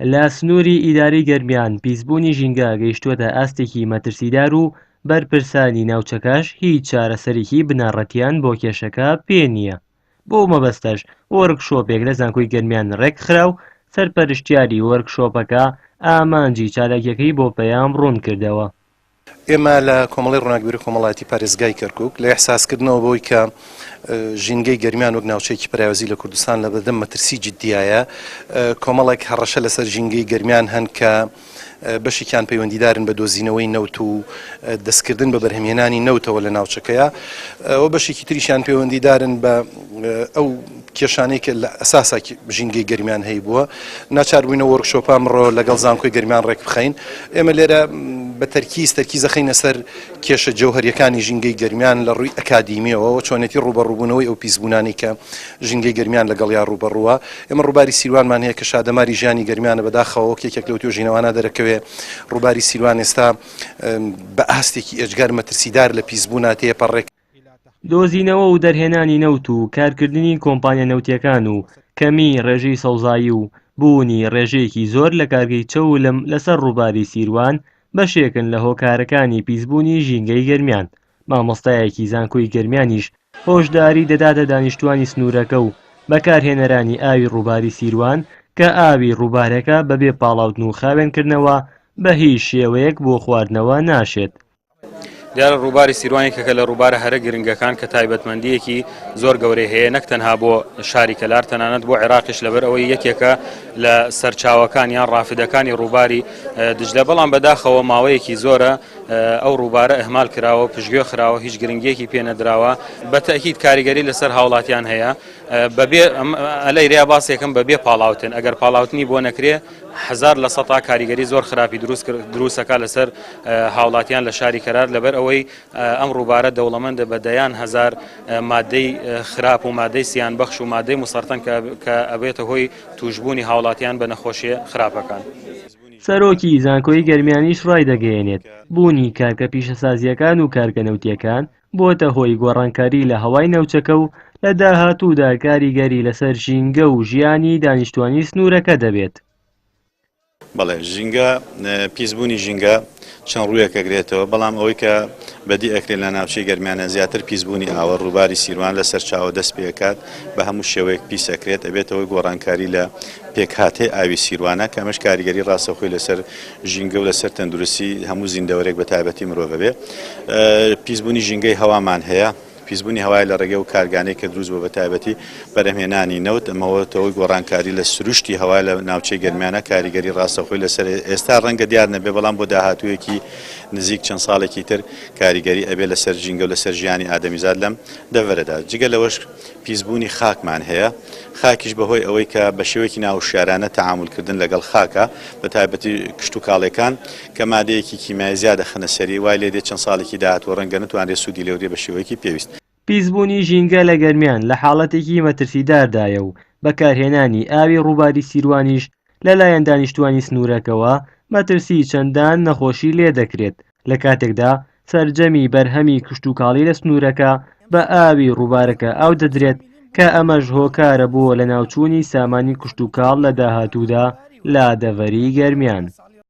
لە سنووری ئیداری گەرمیان پیسبوونی ژینگە گەیشتووەتە ئاستێکی مەترسیدار و بەرپرسانی ناوچەکەش هیچ چارەسەرێکی بنەڕەتیان بۆ کێشەکە پێ نییە. بۆ مەبەستەش وەرکشۆپێک لە زانکۆی گەرمیان ڕێکخرا و سەرپەرشتیاری وەرکشۆپەکە ئامانجی چالاکیەکەی بۆ پەیام ڕوون کردەوە. ئێمە لە کۆمەڵی ڕۆناگبری کۆمەڵاتی پارێزگای کەرکووک لە ئێحساسکردنەوە بۆی کە ژینگەی گەرمیان وەک ناوچەیەکی پەراوەزی لە کوردستان لە بەردەم مەترسی جددیایە کۆمەڵێک هەڕەشە لەسەر ژینگەی گەرمیان هەن کە بەشێکیان پەیوەندیدارن بە دۆزینەوەی نەوت و دەستکردن بە بەرهەمهێنانی نەوتەوە لە ناوچەکەیە ئەوە بەشێکی تریشیان پەیوەندیدارن بە ئەو کێشانەی کە لە ئەساسا ژینگەی گەرمیان هەیە بووە ناچار بووینە وەرکشۆپە ئەمڕۆ لەگەڵ زانکۆی گەرمیان ڕێک بخەین. ئێمە لێرە بە تەرکیزە خەینە سەر کێشە جەوهەریەکانی ژینگەی گەرمیان لە ڕووی ئەکادیمیەوە چۆنێتی ڕوبەڕووبوونەوەی ئەو پیسبوونانی کە ژینگەی گەرمیان لەگەڵ یا ڕوبەڕووە. ئێمە ڕووباری سیروانمان هەیە کە شادەماری ژیانی گەرمیانە بەداخەوە کێکێک لەو توێژینەوانە دەرەکەوێ ڕووباری سیروان ئێستا بە ئاستێکی ئێجگار مەترسیدار لە پیسبوونا تێپەڕێک. دۆزینەوە و دەرهێنانی نەوت و کارکردنی کۆمپانیا نەوتیەکان و کەمی ڕێژەی سەوزایی و بوونی ڕێژەیەکی زۆر لە کارگەی چەولم لەسەر ڕووباری سیروان بەشێکن لە هۆکارەکانی پیسبوونی ژینگەی گەرمیان. مامۆستایەکی زانکۆی گەرمیانیش هۆشداری دەداتە دانیشتوانی سنوورەکە و بەکارهێنەرانی ئاوی ڕووباری سیروان کە ئاوی ڕووبارەکە بەبێ پاڵاوتن و خاوێنکردنەوە بە هیچ شێوەیەک بۆ خواردنەوە ناشێت. دیارە ڕووباری سیروانی کە لە ڕووبارە هەرە گرنگەکان کە تایبەتمەندیەکی زۆر گەورەی هەیە نەک تەنها بۆ شاری کەلار تەنانەت بۆ عێراقیش لەبەر ئەوەی یەکێکە لە سەرچاوەکان یان ڕافدەکانی ڕووباری دجلە بەڵام بەداخەوە ماوەیەکی زۆرە ئەو ڕووبارە ئەهمال کراوە پشتگوێ خراوە هیچ گرنگیەکی پێ نەدراوە بە تەکید کاریگەری لەسەر هاوڵاتیان هەیە بەبێ ئەلەی ریا باسێکم بەبێ پاڵاوتن ئەگەر پاڵاوتنی بۆ نەکرێ 1000% کاریگەری زۆر خراپی دروستەکە لەسەر هاوڵاتیان لە شاری کەرار لەبەر ئەوەی ئەم ڕووبارە دەوڵەمەندە بە دەیان هزار مادەی خراپ و مادەی سیان بەخش و مادەی مسەرتەن کە ئەبێتە هۆی توشبوونی هاوڵاتیان بە نەخۆشیە خراپەکان. سەرۆکی زانکۆی گەرمیانیش ڕای دەگەیەنێت بوونی کارکە پیشەسازیەکان و کارکەنەوتیەکان بۆتە هۆی گۆڕانکاری لە هەوای نەوچەکە و لە داهاتوودا کاریگەری لەسەر ژینگە و ژیانی دانیشتوانی سنوورەکە دەبێت. بەڵێ ژینگە پیسبوونی ژینگە چەند ڕوویەکەگرێتەوە بەڵام ئەوەی کە بەدی ئەکرێت لە ناوچەی گەرمیانە زیاتر پیسبوونی ئاوە ڕووباری سیروان لە سەر چاوە دەست پێکات بە هەموو شێوەیەک پیسەکرێت ئەبێتەوەی گۆڕانکاری لە پێکهاتێ ئاوی سیروانە کە ئەمەش کاریگەری ڕاستەخۆی لەسەر ژینگە و لەسەر تەندروستی هەموو زیندەوەرێک بە تایبەتی مرۆڤ بێ. پیسبوونی ژینگەی هەوامان هەیە پیسبوونی هەوای لە ڕێگە و کارگانەی کە دروست بۆ بە تایبەتی بەرهەمهێنانی نەوت ئەمەوەتەوەی گۆڕانکاری لە سروشتی هەوای لە ناوچەی گەرمیانە کاریگەری ڕاستەخۆی لەسەر ئێستا ڕەنگە دیار نەبێ بەڵام بۆ داهاتوویەکی نزیک چەند ساڵێکی تر کاریگەری ئەبێ لەسەر ژینگە و لەسەر ژیانی ئادەمیزاد لەم دەڤەرەدا. جگە لەوەش پیسبوونی خاکمان هەیە خاکیش بەهۆی ئەوەی کە بە شێوەیەکی ناوشارانە تەعاملکردن لەگەڵ خاکە بە تایبەتی کشت و کاڵەکان کە مادەیەکی کیمیایی زیادە خەنە سەری وای لێ دێ چەند ساڵێکی داهاتوە ڕەنگە نەتوانرێت سوودی لێورێ بە شێوەیەکی پێویست. پیسبوونی ژینگە لە گەرمیان لە حاڵەتێکی مەترسیداردایە و بەکارهێنانی ئاوی ڕووباری سیروانیش لەلایەن دانیشتوانی سنوورەکەوە مەترسی چەندان نەخۆشی لێ دەکرێت لە کاتێکدا سەرجەمی بەرهەمی کشت و کاڵی لە سنوورەکە بە ئاوی ڕووبارەکە ئاو دەدرێت کە ئەمەش هۆکارە بووە لە ناوچوونی سامانی کشت و کاڵ لە داهاتوودا لا دەڤەری گەرمیان.